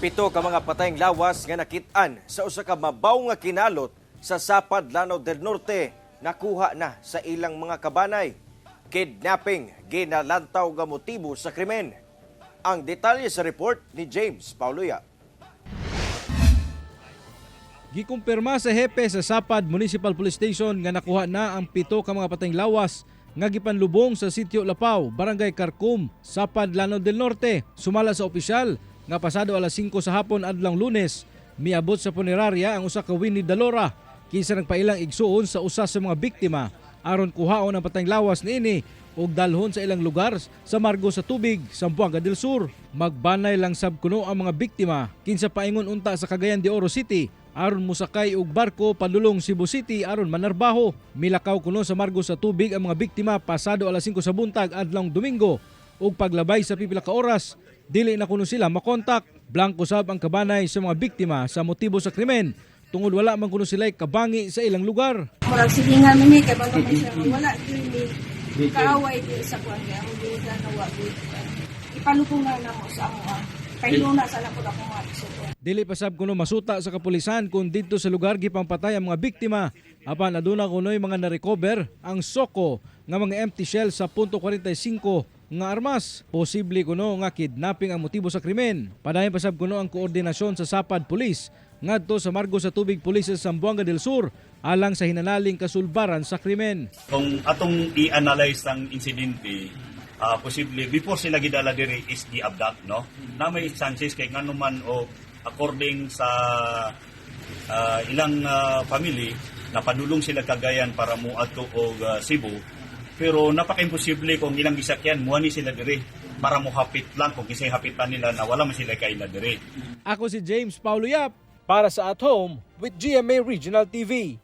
Pito ka mga patayng lawas nga nakit-an sa usa ka mabaw nga kinalot sa Sapad, Lanao del Norte nakuha na sa ilang mga kabanay. Kidnapping ginalantaw nga motibo sa krimen. Ang detalye sa report ni James Pauluya. Gikumpirma sa hepe sa Sapad Municipal Police Station nga nakuha na ang pito ka mga patayng lawas nga gipanlubong sa Sitio Lapao, Barangay Carcum, Sapad, Lanao del Norte. Sumala sa opisyal nga pasado alas 5 sa hapon adlang Lunes, miabot sa punerarya ang usa ka Winnie Dalora kinsa nagpailang igsuon sa usa sa mga biktima aron kuhaon ang patayng lawas niini ug dalhon sa ilang lugar sa margo sa tubig, Zamboanga del Sur. Magbanay lang sab kuno ang mga biktima kinsa paingon unta sa Cagayan de Oro City aron musakay og barko padulong Cebu City aron manarbaho. Milakaw kuno sa margo sa tubig ang mga biktima pasado alas 5 sa buntag adlong Domingo ug paglabay sa pipila ka oras dili na kuno sila makontak. Blanco sab ang kabanay sa mga biktima sa motibo sa krimen tungod wala man kuno sila kabangi sa ilang lugar. Murag silingan mi kay balo man siya wala dili kaaway dili sa kuan kay ang dili ka nawa ipalutungan na mo sa amo. Pahinuna sa nako ako mga isuko. Dili pa sab kuno masuta sa kapulisan kung didto sa lugar gipampatay ang mga biktima apan aduna kunoy mga na-recover ang soko nga mga empty shell sa .45 nga armas. Posible kuno nga kidnapping ang motibo sa krimen. Padayon pa sab kuno ang koordinasyon sa Sapad Police ngadto sa margo sa tubig pulis sa Zamboanga del Sur alang sa hinanaling kasulbaran sa krimen. Kung atong i-analyze ang insidente, posible before sila gidala diri is di-abduct, no? Na may chances kay ngano man o according sa ilang family napadulong sila Cagayan para muadto og Cebu, pero napaka-imposible kung ilang gisakyan muani sila diri para mohapit lang kung kisay hapitan nila na wala man sila kaila diri. Ako si James Pauluya para sa At Home with GMA Regional TV.